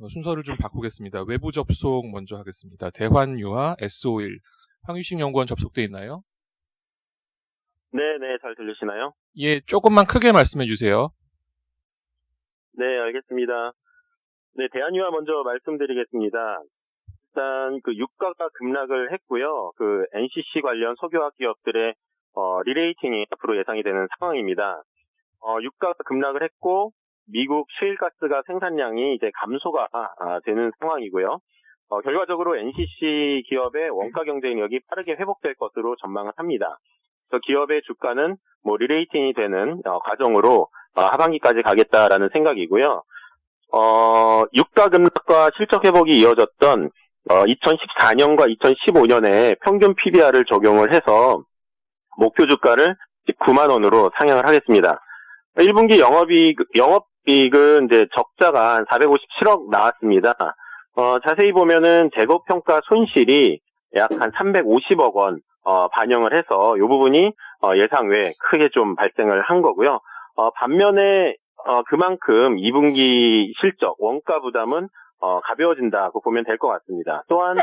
순서를 좀 바꾸겠습니다. 외부 접속 먼저 하겠습니다. 대환유화 S51 황유식 연구원 접속돼 있나요? 네, 잘 들리시나요? 예, 조금만 크게 말씀해 주세요. 네, 알겠습니다. 네, 대한유화 먼저 말씀드리겠습니다. 일단 유가가 급락을 했고요. NCC 관련 석유화학 기업들의 리레이팅이 앞으로 예상이 되는 상황입니다. 유가가 급락을 했고 미국 셰일가스가 생산량이 이제 감소가 되는 상황이고요. 결과적으로 NCC 기업의 원가 경쟁력이 빠르게 회복될 것으로 전망을 합니다. 그래서 기업의 주가는 리레이팅이 되는 과정으로 하반기까지 가겠다라는 생각이고요. 유가 급락과 실적 회복이 이어졌던 2014년과 2015년에 평균 PBR을 적용을 해서 목표 주가를 9만 원으로 상향을 하겠습니다. 1분기 영업이익은 이제 적자가 한 457억 나왔습니다. 자세히 보면은 재고평가 손실이 약 한 350억 원 반영을 해서 이 부분이 예상 외에 크게 좀 발생을 한 거고요. 반면에 그만큼 2분기 실적 원가 부담은 가벼워진다고 보면 될 것 같습니다. 또한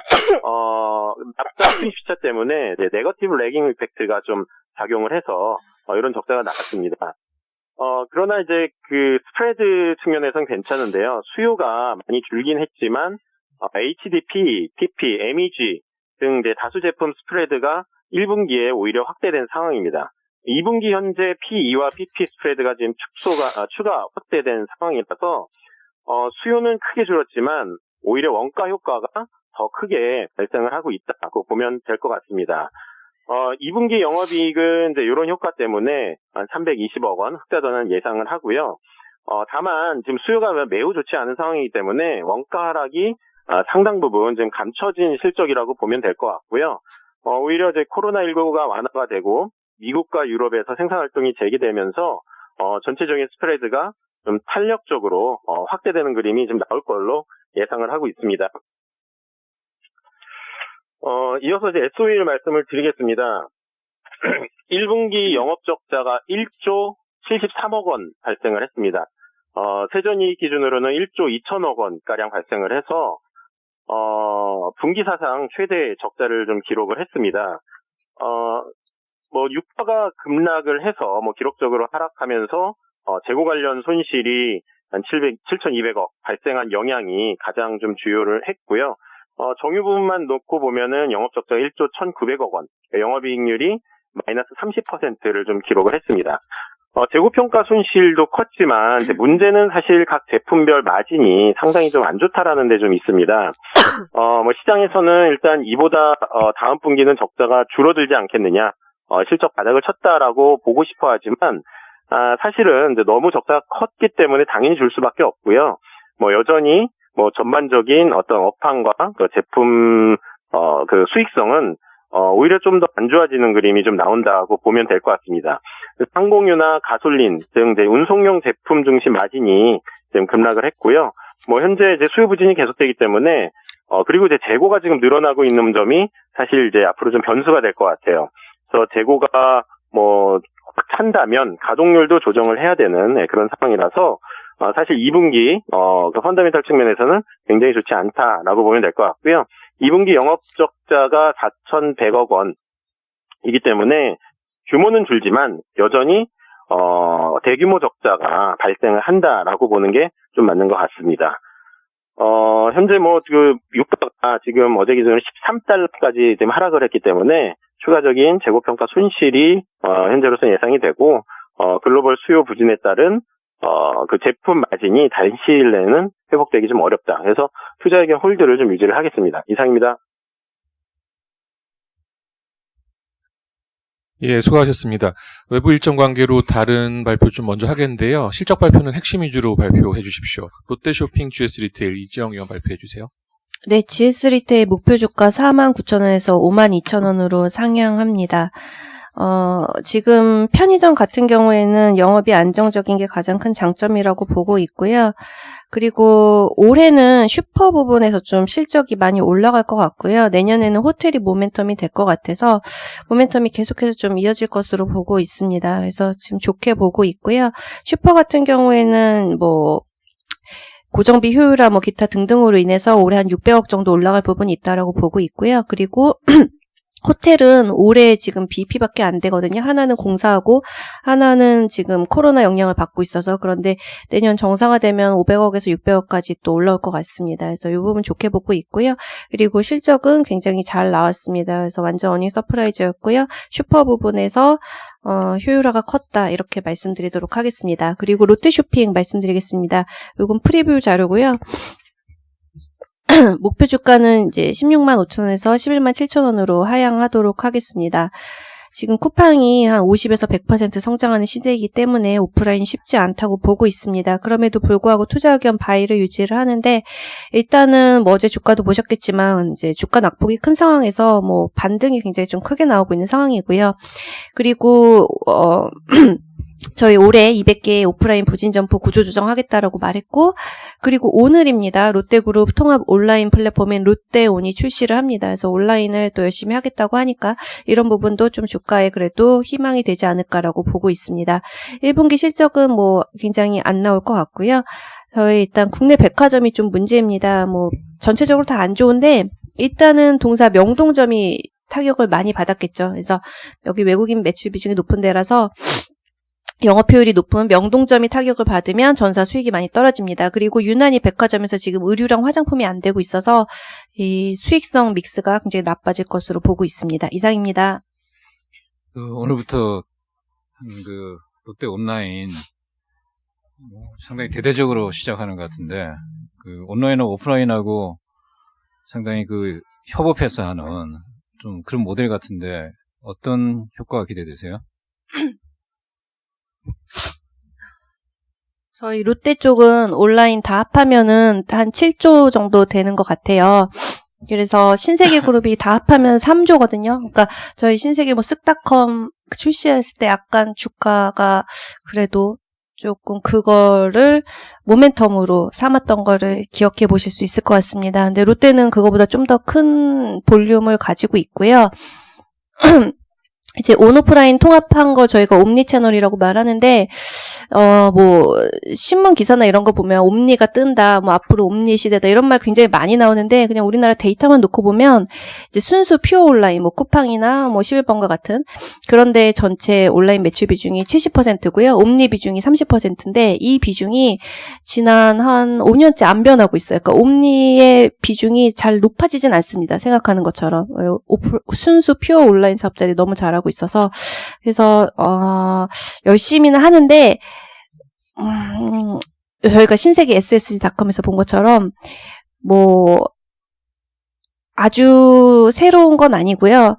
납작 수입시차 때문에 네거티브 레깅 이펙트가 좀 작용을 해서 이런 적자가 나왔습니다. 그러나 이제 스프레드 측면에서는 괜찮은데요. 수요가 많이 줄긴 했지만 HDP, PP, MEG 등 이제 다수 제품 스프레드가 1분기에 오히려 확대된 상황입니다. 2분기 현재 P2와 PP 스프레드가 지금 추가 확대된 상황이라서 수요는 크게 줄었지만 오히려 원가 효과가 더 크게 발생을 하고 있다고 보면 될 것 같습니다. 2분기 영업이익은 이제 이런 효과 때문에 한 320억 원 흑자전환 예상을 하고요. 다만 지금 수요가 매우 좋지 않은 상황이기 때문에 원가 하락이 상당 부분 지금 감춰진 실적이라고 보면 될 것 같고요. 오히려 이제 코로나19가 완화가 되고 미국과 유럽에서 생산 활동이 재개되면서 전체적인 스프레드가 좀 탄력적으로 확대되는 그림이 좀 나올 걸로 예상을 하고 있습니다. 이어서 이제 S51 말씀을 드리겠습니다. 1분기 영업적자가 1조 73억 원 발생을 했습니다. 세전이익 기준으로는 1조 2천억 원가량 발생을 해서 분기 사상 최대 적자를 좀 기록을 했습니다. 유가가 급락을 해서 기록적으로 하락하면서 재고 관련 손실이 한 7,200억 발생한 영향이 가장 좀 주요를 했고요. 정유 부분만 놓고 보면은 영업적자 1조 1,900억 원, 영업이익률이 마이너스 30%를 좀 기록을 했습니다. 재고평가 손실도 컸지만 이제 문제는 사실 각 제품별 마진이 상당히 좀 안 좋다라는 데 좀 있습니다. 시장에서는 일단 이보다 다음 분기는 적자가 줄어들지 않겠느냐, 실적 바닥을 쳤다라고 보고 싶어 하지만 사실은 이제 너무 적자가 컸기 때문에 당연히 줄 수밖에 없고요. 여전히 전반적인 어떤 업황과 제품 수익성은 오히려 좀 더 안 좋아지는 그림이 좀 나온다고 보면 될 것 같습니다. 항공유나 가솔린 등 이제 운송용 제품 중심 마진이 지금 급락을 했고요. 현재 이제 수요 부진이 계속되기 때문에 그리고 이제 재고가 지금 늘어나고 있는 점이 사실 이제 앞으로 좀 변수가 될 것 같아요. 그래서 재고가 확 찬다면 가동률도 조정을 해야 되는 그런 상황이라서 사실 2분기 펀더멘탈 측면에서는 굉장히 좋지 않다라고 보면 될 것 같고요. 2분기 영업적자가 4,100억 원이기 때문에 규모는 줄지만 여전히 대규모 적자가 발생을 한다라고 보는 게 좀 맞는 것 같습니다. 현재 유가가 지금 어제 기준으로 13달러까지 지금 하락을 했기 때문에 추가적인 재고평가 손실이 현재로서는 예상이 되고 글로벌 수요 부진에 따른 제품 마진이 단시일 내에는 회복되기 좀 어렵다. 그래서 투자액의 홀드를 좀 유지를 하겠습니다. 이상입니다. 예, 수고하셨습니다. 외부 일정 관계로 다른 발표 좀 먼저 하겠는데요. 실적 발표는 핵심 위주로 발표해 주십시오. 롯데쇼핑, GS리테일, 이지영 의원 발표해 주세요. 네, GS리테일 목표 주가 49,000원에서 52,000원으로 상향합니다. 지금 편의점 같은 경우에는 영업이 안정적인 게 가장 큰 장점이라고 보고 있고요. 그리고 올해는 슈퍼 부분에서 좀 실적이 많이 올라갈 것 같고요. 내년에는 호텔이 모멘텀이 될 것 같아서 모멘텀이 계속해서 좀 이어질 것으로 보고 있습니다. 그래서 지금 좋게 보고 있고요. 슈퍼 같은 경우에는 고정비 효율화 뭐 기타 등등으로 인해서 올해 한 600억 정도 올라갈 부분이 있다라고 보고 있고요. 그리고 호텔은 올해 지금 BEP밖에 안 되거든요. 하나는 공사하고 하나는 지금 코로나 영향을 받고 있어서 그런데 내년 정상화되면 500억에서 600억까지 또 올라올 것 같습니다. 그래서 이 부분 좋게 보고 있고요. 그리고 실적은 굉장히 잘 나왔습니다. 그래서 완전 어닝 서프라이즈였고요. 슈퍼 부분에서 효율화가 컸다 이렇게 말씀드리도록 하겠습니다. 그리고 롯데쇼핑 말씀드리겠습니다. 이건 프리뷰 자료고요. 목표 주가는 이제 16만 5천원에서 11만 7천원으로 하향하도록 하겠습니다. 지금 쿠팡이 한 50에서 100% 성장하는 시대이기 때문에 오프라인이 쉽지 않다고 보고 있습니다. 그럼에도 불구하고 투자 의견 바이를 유지를 하는데 일단은 뭐 어제 주가도 보셨겠지만 이제 주가 낙폭이 큰 상황에서 뭐 반등이 굉장히 좀 크게 나오고 있는 상황이고요. 그리고 저희 올해 200개 오프라인 부진점포 구조조정하겠다라고 말했고 그리고 오늘입니다. 롯데그룹 통합 온라인 플랫폼인 롯데온이 출시를 합니다. 그래서 온라인을 또 열심히 하겠다고 하니까 이런 부분도 좀 주가에 그래도 희망이 되지 않을까라고 보고 있습니다. 1분기 실적은 뭐 굉장히 안 나올 것 같고요. 저희 일단 국내 백화점이 좀 문제입니다. 뭐 전체적으로 다 안 좋은데 일단은 동사 명동점이 타격을 많이 받았겠죠. 그래서 여기 외국인 매출 비중이 높은 데라서 영업효율이 높은 명동점이 타격을 받으면 전사 수익이 많이 떨어집니다. 그리고 유난히 백화점에서 지금 의류랑 화장품이 안 되고 있어서 이 수익성 믹스가 굉장히 나빠질 것으로 보고 있습니다. 이상입니다. 오늘부터 롯데 온라인 상당히 대대적으로 시작하는 것 같은데 온라인하고 오프라인하고 상당히 협업해서 하는 좀 그런 모델 같은데 어떤 효과가 기대되세요? 저희 롯데 쪽은 온라인 다 합하면은 한 7조 정도 되는 것 같아요. 그래서 신세계그룹이 다 합하면 3조거든요. 그러니까 저희 신세계 뭐 쓱닷컴 출시했을 때 약간 주가가 그래도 조금 그거를 모멘텀으로 삼았던 거를 기억해 보실 수 있을 것 같습니다. 근데 롯데는 그거보다 좀 더 큰 볼륨을 가지고 있고요. 이제 온오프라인 통합한 거 저희가 옴니 채널이라고 말하는데 뭐 신문 기사나 이런 거 보면 옴니가 뜬다, 뭐 앞으로 옴니 시대다 이런 말 굉장히 많이 나오는데 그냥 우리나라 데이터만 놓고 보면 이제 순수 퓨어 온라인, 뭐 쿠팡이나 뭐 11번가 같은 그런데 전체 온라인 매출 비중이 70%고요. 옴니 비중이 30%인데 이 비중이 지난 한 5년째 안 변하고 있어요. 그러니까 옴니의 비중이 잘 높아지진 않습니다. 생각하는 것처럼 순수 퓨어 온라인 사업자들이 너무 잘하고 있어서 그래서 열심히는 하는데 저희가 신세계 ssg.com에서 본 것처럼 뭐 아주 새로운 건 아니고요.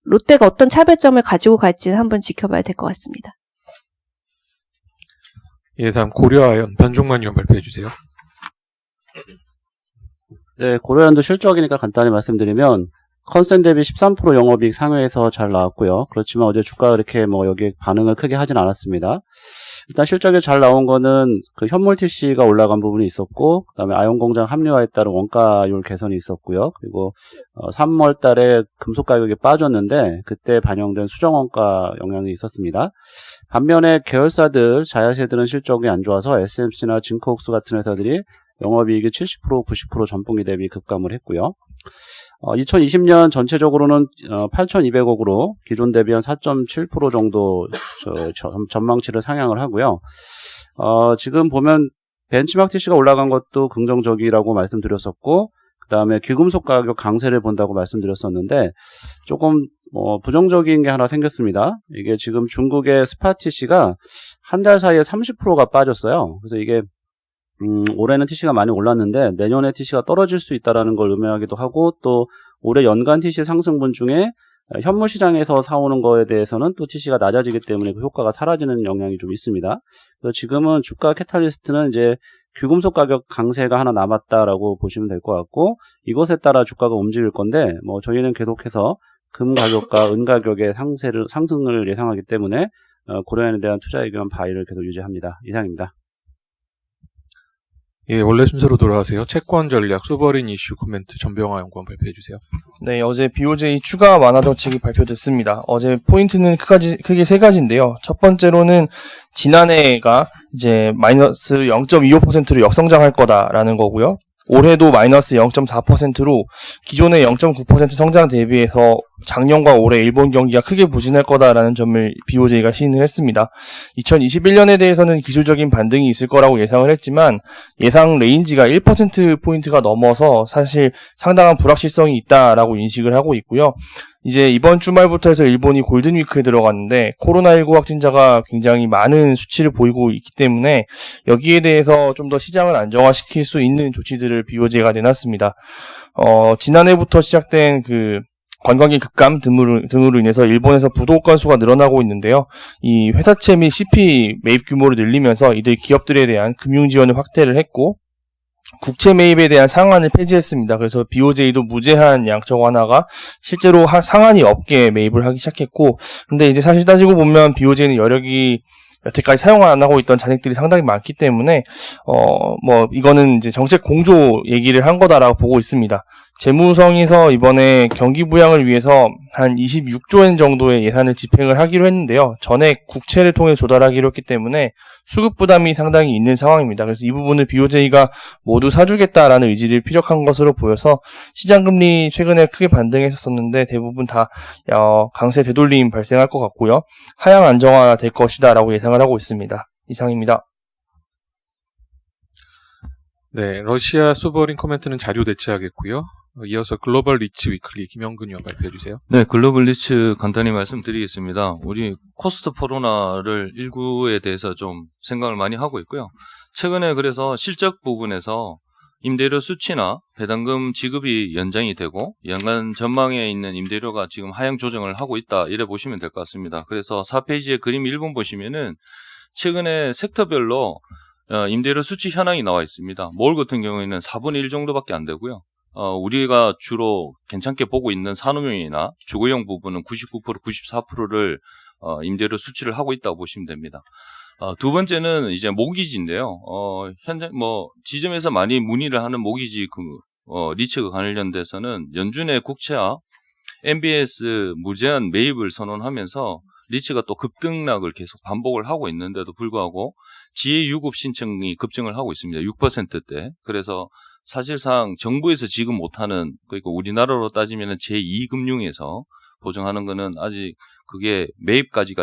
롯데가 어떤 차별점을 가지고 갈지는 한번 지켜봐야 될 것 같습니다. 예, 다음 고려아연 변종만 의원 발표해 주세요. 네, 고려아연도 실적이니까 간단히 말씀드리면 컨센 대비 13% 영업이익 상회에서 잘 나왔고요. 그렇지만 어제 주가가 이렇게 뭐 여기에 반응을 크게 하진 않았습니다. 일단 실적이 잘 나온 거는 현물 TC가 올라간 부분이 있었고, 그다음에 아연 공장 합류화에 따른 원가율 개선이 있었고요. 그리고 3월 달에 금속 가격이 빠졌는데 그때 반영된 수정 원가 영향이 있었습니다. 반면에 계열사들, 자회사들은 실적이 안 좋아서 SMC나 징크옥수 같은 회사들이 영업이익이 70%, 90% 전분기 대비 급감을 했고요. 2020년 전체적으로는 8,200억으로 기존 대비 한 4.7% 정도 전망치를 상향을 하고요. 지금 보면 벤치마크 TC가 올라간 것도 긍정적이라고 말씀드렸었고, 그 다음에 귀금속 가격 강세를 본다고 말씀드렸었는데 조금 부정적인 게 하나 생겼습니다. 이게 지금 중국의 스팟 TC가 한 달 사이에 30%가 빠졌어요. 그래서 이게 올해는 TC가 많이 올랐는데 내년에 TC가 떨어질 수 있다는 걸 의미하기도 하고, 또 올해 연간 TC 상승분 중에 현물 시장에서 사오는 거에 대해서는 또 TC가 낮아지기 때문에 그 효과가 사라지는 영향이 좀 있습니다. 그래서 지금은 주가 캐탈리스트는 이제 귀금속 가격 강세가 하나 남았다라고 보시면 될 것 같고, 이것에 따라 주가가 움직일 건데 뭐 저희는 계속해서 금 가격과 은 가격의 상승을 예상하기 때문에 고려아연에 대한 투자 의견 바이를 계속 유지합니다. 이상입니다. 예, 원래 순서로 돌아가세요. 채권 전략, 소버린 이슈 코멘트 전병화 연구원 발표해 주세요. 네, 어제 BOJ 추가 완화 정책이 발표됐습니다. 어제 포인트는 크게 세 가지인데요. 첫 번째로는 지난해가 이제 마이너스 0.25%로 역성장할 거다라는 거고요. 올해도 마이너스 0.4%로 기존의 0.9% 성장 대비해서 작년과 올해 일본 경기가 크게 부진할 거다라는 점을 BOJ가 시인을 했습니다. 2021년에 대해서는 기술적인 반등이 있을 거라고 예상을 했지만 예상 레인지가 1%포인트가 넘어서 사실 상당한 불확실성이 있다라고 인식을 하고 있고요. 이제 이번 주말부터 해서 일본이 골든위크에 들어갔는데 코로나19 확진자가 굉장히 많은 수치를 보이고 있기 때문에 여기에 대해서 좀 더 시장을 안정화시킬 수 있는 조치들을 BOJ가 내놨습니다. 지난해부터 시작된 그 관광객 급감 등으로 인해서 일본에서 부도 건수가 늘어나고 있는데요. 이 회사채 및 CP 매입 규모를 늘리면서 이들 기업들에 대한 금융 지원을 확대를 했고 국채 매입에 대한 상한을 폐지했습니다. 그래서 BOJ도 무제한 양적 완화가 실제로 상한이 없게 매입을 하기 시작했고, 근데 이제 사실 따지고 보면 BOJ는 여력이 여태까지 사용 안 하고 있던 잔액들이 상당히 많기 때문에 이거는 이제 정책 공조 얘기를 한 거다라고 보고 있습니다. 재무성에서 이번에 경기 부양을 위해서 한 26조 엔 정도의 예산을 집행을 하기로 했는데요. 전액 국채를 통해 조달하기로 했기 때문에 수급 부담이 상당히 있는 상황입니다. 그래서 이 부분을 BOJ가 모두 사주겠다라는 의지를 피력한 것으로 보여서 시장금리 최근에 크게 반등했었는데 대부분 다 강세 되돌림 발생할 것 같고요. 하향 안정화 될 것이다라고 예상을 하고 있습니다. 이상입니다. 네, 러시아 소버린 코멘트는 자료 대체하겠고요. 이어서 글로벌 리츠 위클리 김영근 의원 발표해 주세요. 네, 글로벌 리츠 간단히 말씀드리겠습니다. 우리 코스트 포로나를 19에 대해서 좀 생각을 많이 하고 있고요. 최근에 그래서 실적 부분에서 임대료 수치나 배당금 지급이 연장이 되고 연간 전망에 있는 임대료가 지금 하향 조정을 하고 있다 이래 보시면 될 것 같습니다. 그래서 4페이지의 그림 1번 보시면은 최근에 섹터별로 임대료 수치 현황이 나와 있습니다. 몰 같은 경우에는 4분의 1 정도밖에 안 되고요. 우리가 주로 괜찮게 보고 있는 산업용이나 주거용 부분은 99%, 94%를 임대료 수치를 하고 있다고 보시면 됩니다. 두 번째는 이제 모기지인데요. 현재 지점에서 많이 문의를 하는 모기지 리츠가 관련돼서는 연준의 국채와 MBS 무제한 매입을 선언하면서 리츠가 또 급등락을 계속 반복을 하고 있는데도 불구하고 지혜 유급 신청이 급증을 하고 있습니다. 6%대. 그래서 사실상 정부에서 지급 못하는, 그러니까 우리나라로 따지면 제2금융에서 보증하는 거는 아직 그게 매입까지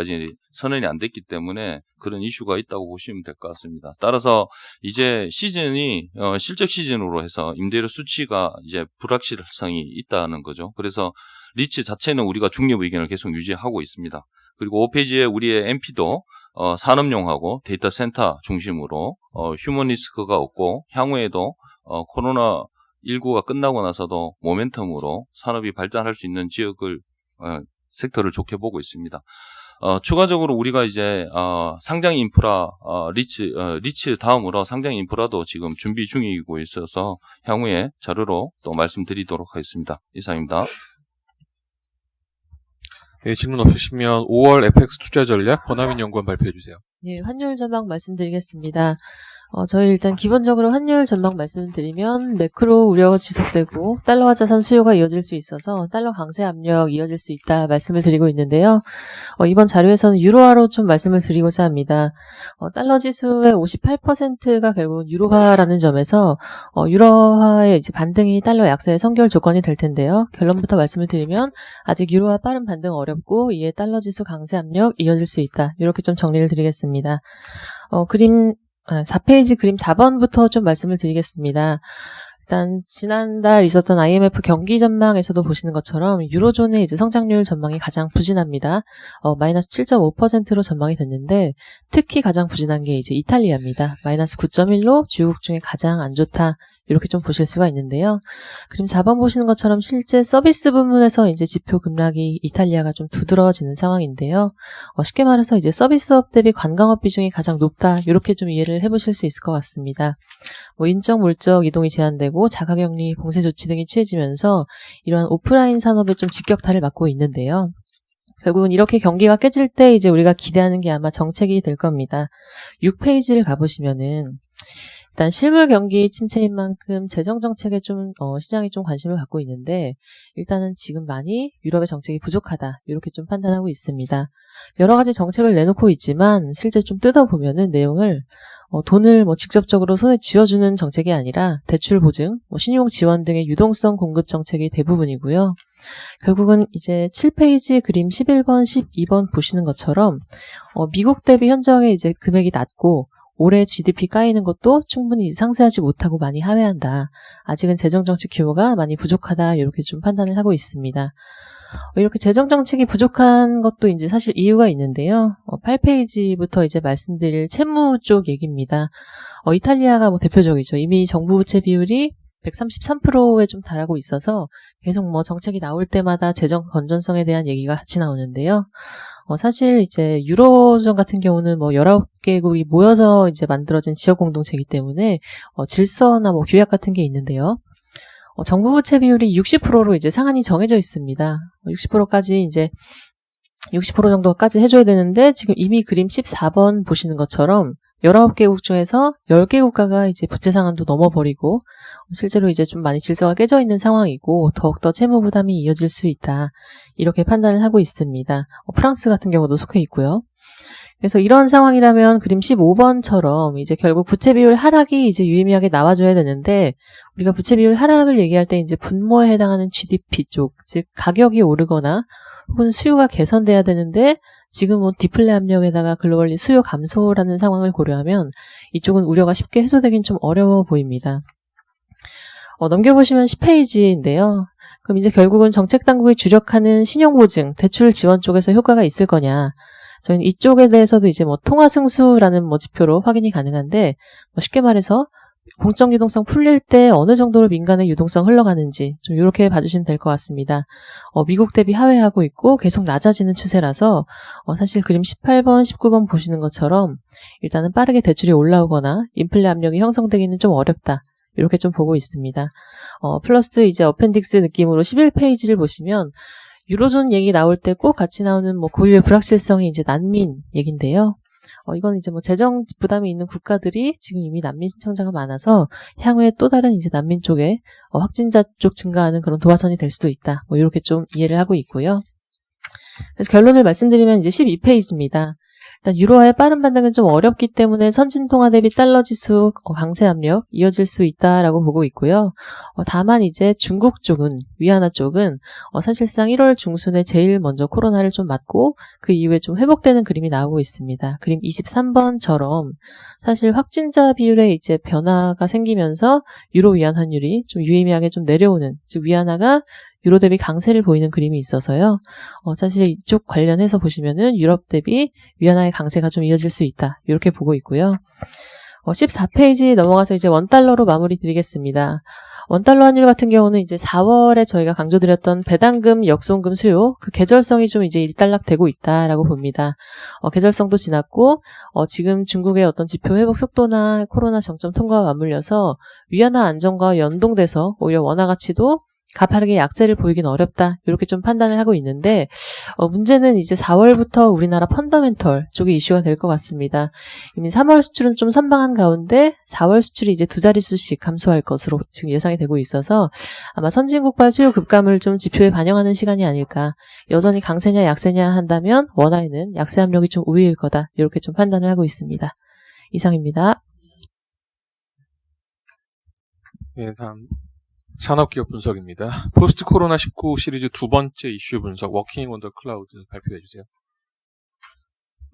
선언이 안 됐기 때문에 그런 이슈가 있다고 보시면 될 것 같습니다. 따라서 이제 시즌이 실적 시즌으로 해서 임대료 수치가 이제 불확실성이 있다는 거죠. 그래서 리츠 자체는 우리가 중립 의견을 계속 유지하고 있습니다. 그리고 5페이지에 우리의 MP도 산업용하고 데이터 센터 중심으로 휴먼 리스크가 없고 향후에도 코로나19가 끝나고 나서도 모멘텀으로 산업이 발전할 수 있는 지역을 섹터를 좋게 보고 있습니다. 추가적으로 우리가 이제 상장 인프라 리츠 다음으로 상장 인프라도 지금 준비 중이고 있어서 향후에 자료로 또 말씀드리도록 하겠습니다. 이상입니다. 네, 질문 없으시면 5월 FX 투자 전략 권하민 연구원 발표해 주세요. 네, 환율 전망 말씀드리겠습니다. 저희 일단 기본적으로 환율 전망 말씀드리면 매크로 우려가 지속되고 달러화 자산 수요가 이어질 수 있어서 달러 강세 압력 이어질 수 있다 말씀을 드리고 있는데요. 이번 자료에서는 유로화로 좀 말씀을 드리고자 합니다. 달러 지수의 58%가 결국은 유로화라는 점에서 유로화의 이제 반등이 달러 약세의 선결 조건이 될 텐데요. 결론부터 말씀을 드리면 아직 유로화 빠른 반등 어렵고 이에 달러 지수 강세 압력 이어질 수 있다. 이렇게 좀 정리를 드리겠습니다. 4페이지 그림 4번부터 좀 말씀을 드리겠습니다. 일단 지난달 있었던 IMF 경기 전망에서도 보시는 것처럼 유로존의 이제 성장률 전망이 가장 부진합니다. 마이너스 7.5%로 전망이 됐는데 특히 가장 부진한 게 이제 이탈리아입니다. 마이너스 9.1로 주요국 중에 가장 안 좋다. 이렇게 좀 보실 수가 있는데요. 그림 4번 보시는 것처럼 실제 서비스 부문에서 이제 지표 급락이 이탈리아가 좀 두드러지는 상황인데요. 쉽게 말해서 이제 서비스업 대비 관광업 비중이 가장 높다. 이렇게 좀 이해를 해보실 수 있을 것 같습니다. 인적, 물적 이동이 제한되고 자가격리, 봉쇄 조치 등이 취해지면서 이러한 오프라인 산업에 좀 직격탄을 맞고 있는데요. 결국은 이렇게 경기가 깨질 때 이제 우리가 기대하는 게 아마 정책이 될 겁니다. 6페이지를 가보시면은 일단 실물 경기 침체인 만큼 재정 정책에 좀 시장이 좀 관심을 갖고 있는데 일단은 지금 많이 유럽의 정책이 부족하다 이렇게 좀 판단하고 있습니다. 여러 가지 정책을 내놓고 있지만 실제 좀 뜯어보면은 내용을 돈을 직접적으로 손에 쥐어주는 정책이 아니라 대출 보증, 신용 지원 등의 유동성 공급 정책이 대부분이고요. 결국은 이제 7페이지 그림 11번, 12번 보시는 것처럼 미국 대비 현저하게 이제 금액이 낮고 올해 GDP 까이는 것도 충분히 상쇄하지 못하고 많이 하회한다. 아직은 재정정책 규모가 많이 부족하다. 이렇게 좀 판단을 하고 있습니다. 이렇게 재정정책이 부족한 것도 이제 사실 이유가 있는데요. 8페이지부터 이제 말씀드릴 채무 쪽 얘기입니다. 이탈리아가 대표적이죠. 이미 정부 부채 비율이 133%에 좀 달하고 있어서 계속 정책이 나올 때마다 재정 건전성에 대한 얘기가 같이 나오는데요. 사실 이제 유로존 같은 경우는 19개국이 모여서 이제 만들어진 지역 공동체이기 때문에 질서나 규약 같은 게 있는데요. 정부 부채 비율이 60%로 이제 상한이 정해져 있습니다. 60%까지 이제 60% 정도까지 해줘야 되는데 지금 이미 그림 14번 보시는 것처럼 19개국 중에서 10개 국가가 이제 부채 상한도 넘어버리고 실제로 이제 좀 많이 질서가 깨져 있는 상황이고 더욱더 채무 부담이 이어질 수 있다. 이렇게 판단을 하고 있습니다. 프랑스 같은 경우도 속해 있고요. 그래서 이런 상황이라면 그림 15번처럼 이제 결국 부채 비율 하락이 이제 유의미하게 나와줘야 되는데 우리가 부채 비율 하락을 얘기할 때 이제 분모에 해당하는 GDP 쪽, 즉 가격이 오르거나 혹은 수요가 개선돼야 되는데 지금 디플레 압력에다가 글로벌리 수요 감소라는 상황을 고려하면 이쪽은 우려가 쉽게 해소되긴 좀 어려워 보입니다. 넘겨보시면 10페이지인데요. 그럼 이제 결국은 정책 당국이 주력하는 신용보증, 대출 지원 쪽에서 효과가 있을 거냐. 저희는 이쪽에 대해서도 이제 통화승수라는 지표로 확인이 가능한데 쉽게 말해서 공적 유동성 풀릴 때 어느 정도로 민간의 유동성 흘러가는지 좀 이렇게 봐주시면 될 것 같습니다. 미국 대비 하회하고 있고 계속 낮아지는 추세라서 사실 그림 18번, 19번 보시는 것처럼 일단은 빠르게 대출이 올라오거나 인플레 압력이 형성되기는 좀 어렵다. 이렇게 좀 보고 있습니다. 플러스 이제 어펜딕스 느낌으로 11페이지를 보시면 유로존 얘기 나올 때 꼭 같이 나오는 고유의 불확실성이 이제 난민 얘긴데요. 이건 이제 재정 부담이 있는 국가들이 지금 이미 난민 신청자가 많아서 향후에 또 다른 이제 난민 쪽에 확진자 쪽 증가하는 그런 도화선이 될 수도 있다. 이렇게 좀 이해를 하고 있고요. 그래서 결론을 말씀드리면 이제 12페이지입니다. 일단 유로화의 빠른 반등은 좀 어렵기 때문에 선진통화 대비 달러 지수 강세 압력 이어질 수 있다라고 보고 있고요. 다만 이제 중국 쪽은 위안화 쪽은 사실상 1월 중순에 제일 먼저 코로나를 좀 맞고 그 이후에 좀 회복되는 그림이 나오고 있습니다. 그림 23번처럼 사실 확진자 비율에 이제 변화가 생기면서 유로 위안 환율이 좀 유의미하게 좀 내려오는, 즉 위안화가 유로 대비 강세를 보이는 그림이 있어서요. 사실 이쪽 관련해서 보시면은 유럽 대비 위안화의 강세가 좀 이어질 수 있다. 이렇게 보고 있고요. 14페이지 넘어가서 이제 원달러로 마무리 드리겠습니다. 원달러 환율 같은 경우는 이제 4월에 저희가 강조드렸던 배당금, 역송금 수요, 그 계절성이 좀 이제 일단락되고 있다라고 봅니다. 계절성도 지났고, 지금 중국의 어떤 지표 회복 속도나 코로나 정점 통과와 맞물려서 위안화 안정과 연동돼서 오히려 원화 가치도 가파르게 약세를 보이긴 어렵다. 이렇게 좀 판단을 하고 있는데 문제는 이제 4월부터 우리나라 펀더멘털 쪽이 이슈가 될 것 같습니다. 이미 3월 수출은 좀 선방한 가운데 4월 수출이 이제 두 자릿수씩 감소할 것으로 지금 예상이 되고 있어서 아마 선진국발 수요 급감을 좀 지표에 반영하는 시간이 아닐까. 여전히 강세냐 약세냐 한다면 원화에는 약세 압력이 좀 우위일 거다. 이렇게 좀 판단을 하고 있습니다. 이상입니다. 네, 다음 산업기업 분석입니다. 포스트 코로나 19 시리즈 두 번째 이슈 분석 워킹 온 더 클라우드 발표해 주세요.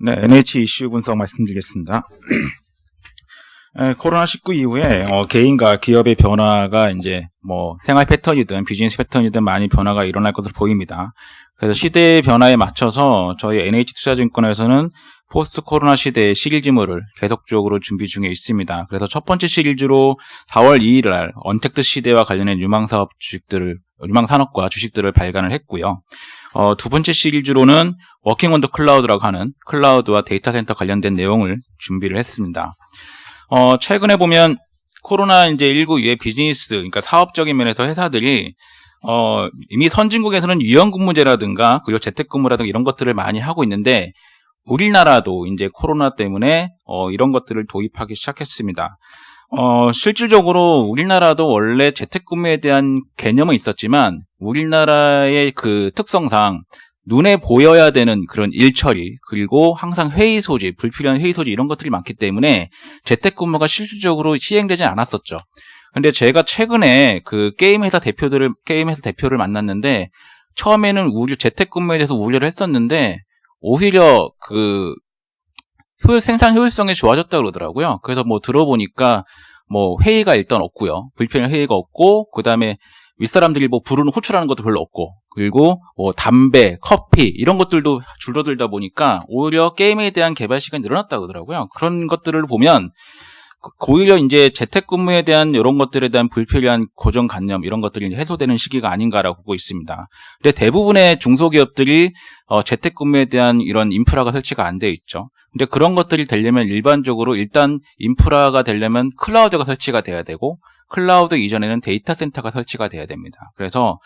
네, NH 이슈 분석 말씀드리겠습니다. 코로나19 이후에 개인과 기업의 변화가 이제 생활 패턴이든 비즈니스 패턴이든 많이 변화가 일어날 것으로 보입니다. 그래서 시대의 변화에 맞춰서 저희 NH투자증권에서는 포스트 코로나 시대의 시리즈물을 계속적으로 준비 중에 있습니다. 그래서 첫 번째 시리즈로 4월 2일 날 언택트 시대와 관련된 유망산업과 주식들을 발간을 했고요. 두 번째 시리즈로는 워킹 온 더 클라우드라고 하는 클라우드와 데이터 센터 관련된 내용을 준비를 했습니다. 최근에 보면 코로나 이제 19 이후에 비즈니스, 그러니까 사업적인 면에서 회사들이 이미 선진국에서는 유연근무제라든가 그리고 재택근무라든가 이런 것들을 많이 하고 있는데 우리나라도 이제 코로나 때문에 이런 것들을 도입하기 시작했습니다. 실질적으로 우리나라도 원래 재택근무에 대한 개념은 있었지만 우리나라의 그 특성상 눈에 보여야 되는 그런 일처리, 그리고 항상 회의 소지, 불필요한 회의 소지 이런 것들이 많기 때문에 재택근무가 실질적으로 시행되지 않았었죠. 근데 제가 최근에 그 게임 회사 대표를 만났는데 처음에는 재택근무에 대해서 우려를 했었는데 오히려 그 생산 효율성이 좋아졌다 그러더라고요. 그래서 뭐 들어보니까 뭐 회의가 일단 없고요. 불필요한 회의가 없고, 그 다음에 윗사람들이 뭐 부르는 호출하는 것도 별로 없고, 그리고 뭐 담배, 커피 이런 것들도 줄어들다 보니까 오히려 게임에 대한 개발 시간이 늘어났다 그러더라고요. 그런 것들을 보면 오히려 이제 재택근무에 대한 이런 것들에 대한 불필요한 고정관념 이런 것들이 이제 해소되는 시기가 아닌가라고 보고 있습니다. 근데 대부분의 중소기업들이 재택근무에 대한 이런 인프라가 설치가 안 돼 있죠. 근데 그런 것들이 되려면 일반적으로 일단 인프라가 되려면 클라우드가 설치가 돼야 되고, 클라우드 이전에는 데이터 센터가 설치가 돼야 됩니다. 그래서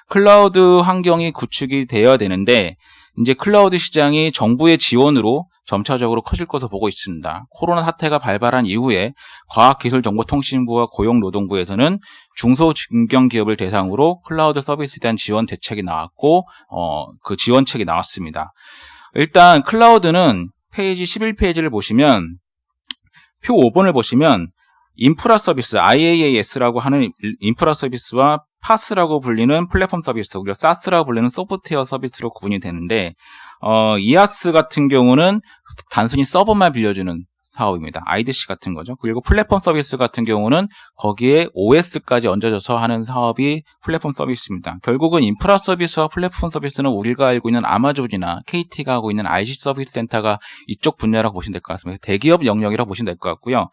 클라우드 환경이 구축이 되어야 되는데 이제 클라우드 시장이 정부의 지원으로 점차적으로 커질 것으로 보고 있습니다. 코로나 사태가 발발한 이후에 과학기술정보통신부와 고용노동부에서는 중소중견기업을 대상으로 클라우드 서비스에 대한 지원 대책이 나왔고, 그 지원책이 나왔습니다. 일단 클라우드는 페이지 11페이지를 보시면 표 5번을 보시면 인프라 서비스, IaaS라고 하는 인프라 서비스와 파스라고 불리는 플랫폼 서비스, 그리고 사스라고 불리는 소프트웨어 서비스로 구분이 되는데, 이아스 같은 경우는 단순히 서버만 빌려주는 사업입니다. IDC 같은 거죠. 그리고 플랫폼 서비스 같은 경우는 거기에 OS까지 얹어져서 하는 사업이 플랫폼 서비스입니다. 결국은 인프라 서비스와 플랫폼 서비스는 우리가 알고 있는 아마존이나 KT가 하고 있는 IC 서비스 센터가 이쪽 분야라고 보시면 될 것 같습니다. 대기업 영역이라고 보시면 될 것 같고요.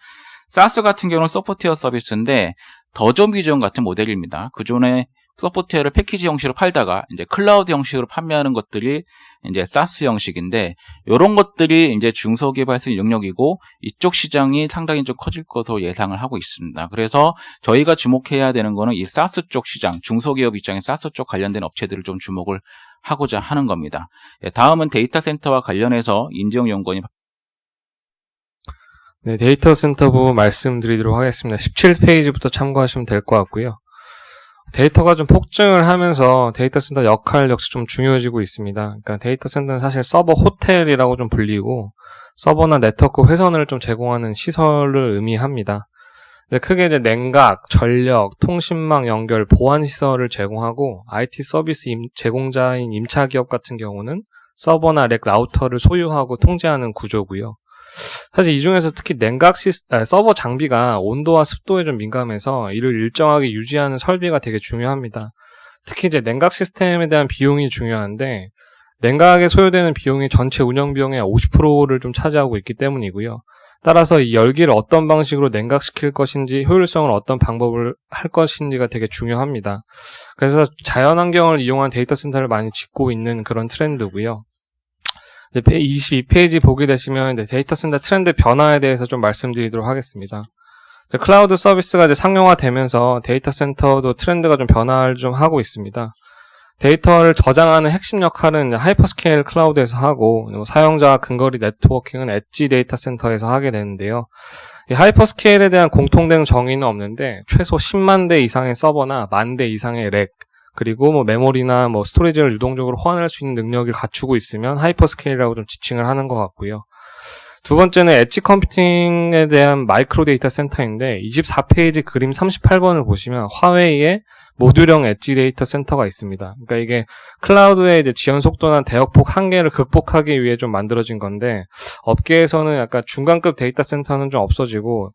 사스 같은 경우는 소프트웨어 서비스인데 더좀 비전 같은 모델입니다. 그전에 소프트웨어를 패키지 형식으로 팔다가 이제 클라우드 형식으로 판매하는 것들이 이제 사스 형식인데, 이런 것들이 이제 중소기업 할 수 있는 영역이고 이쪽 시장이 상당히 좀 커질 것으로 예상을 하고 있습니다. 그래서 저희가 주목해야 되는 거는 이 사스 쪽 시장, 중소기업 입장에 사스 쪽 관련된 업체들을 좀 주목을 하고자 하는 겁니다. 다음은 데이터 센터와 관련해서 인재영 연구원이 네, 데이터 센터 부분 말씀드리도록 하겠습니다. 17페이지부터 참고하시면 될 것 같고요. 데이터가 좀 폭증을 하면서 데이터 센터 역할 역시 좀 중요해지고 있습니다. 그러니까 데이터 센터는 사실 서버 호텔이라고 좀 불리고 서버나 네트워크 회선을 좀 제공하는 시설을 의미합니다. 근데 크게 이제 냉각, 전력, 통신망 연결, 보안 시설을 제공하고 IT 서비스 제공자인 임차 기업 같은 경우는 서버나 렉 라우터를 소유하고 통제하는 구조고요. 사실 이 중에서 특히 냉각 서버 장비가 온도와 습도에 좀 민감해서 이를 일정하게 유지하는 설비가 되게 중요합니다. 특히 이제 냉각 시스템에 대한 비용이 중요한데, 냉각에 소요되는 비용이 전체 운영 비용의 50%를 좀 차지하고 있기 때문이고요. 따라서 이 열기를 어떤 방식으로 냉각시킬 것인지, 효율성을 어떤 방법을 할 것인지가 되게 중요합니다. 그래서 자연환경을 이용한 데이터 센터를 많이 짓고 있는 그런 트렌드고요. 22페이지 보게 되시면 데이터 센터 트렌드 변화에 대해서 좀 말씀드리도록 하겠습니다. 클라우드 서비스가 이제 상용화되면서 데이터 센터도 트렌드가 좀 변화를 좀 하고 있습니다. 데이터를 저장하는 핵심 역할은 하이퍼스케일 클라우드에서 하고, 사용자 근거리 네트워킹은 엣지 데이터 센터에서 하게 되는데요. 이 하이퍼스케일에 대한 공통된 정의는 없는데 최소 10만 대 이상의 서버나 10,000 대 이상의 렉, 그리고 뭐 메모리나 뭐 스토리지를 유동적으로 호환할 수 있는 능력을 갖추고 있으면 하이퍼스케일이라고 좀 지칭을 하는 것 같고요. 두 번째는 엣지 컴퓨팅에 대한 마이크로 데이터 센터인데, 24페이지 그림 38번을 보시면 화웨이의 모듈형 엣지 데이터 센터가 있습니다. 그러니까 이게 클라우드의 이제 지연 속도나 대역폭 한계를 극복하기 위해 좀 만들어진 건데, 업계에서는 약간 중간급 데이터 센터는 좀 없어지고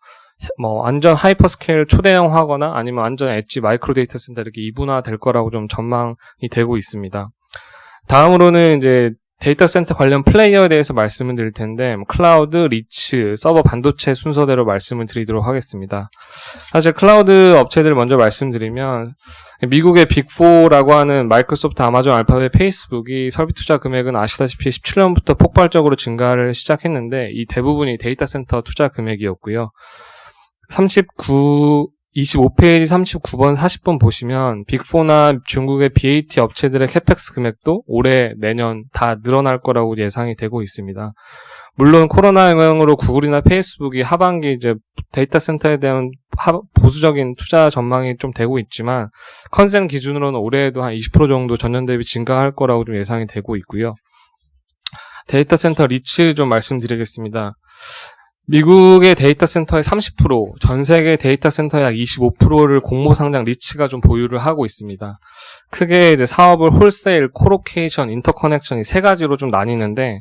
뭐 완전 하이퍼스케일 초대형화거나 아니면 완전 엣지 마이크로 데이터 센터 이렇게 이분화될 거라고 좀 전망이 되고 있습니다. 다음으로는 이제 데이터 센터 관련 플레이어에 대해서 말씀을 드릴 텐데, 클라우드, 리츠, 서버 반도체 순서대로 말씀을 드리도록 하겠습니다. 사실 클라우드 업체들 먼저 말씀드리면, 미국의 빅4라고 하는 마이크로소프트, 아마존, 알파벳, 페이스북이 설비 투자 금액은 아시다시피 17년부터 폭발적으로 증가를 시작했는데, 이 대부분이 데이터 센터 투자 금액이었고요. 25페이지 39번, 40번 보시면 빅4나 중국의 BAT 업체들의 캐펙스 금액도 올해, 내년 다 늘어날 거라고 예상이 되고 있습니다. 물론 코로나 영향으로 구글이나 페이스북이 하반기 이제 데이터 센터에 대한 보수적인 투자 전망이 좀 되고 있지만 컨센 기준으로는 올해에도 한 20% 정도 전년 대비 증가할 거라고 좀 예상이 되고 있고요. 데이터 센터 리츠 좀 말씀드리겠습니다. 미국의 데이터 센터의 30%, 전 세계 데이터 센터의 약 25%를 공모상장 리츠가 좀 보유를 하고 있습니다. 크게 이제 사업을 홀세일, 코로케이션, 인터커넥션 이 세 가지로 좀 나뉘는데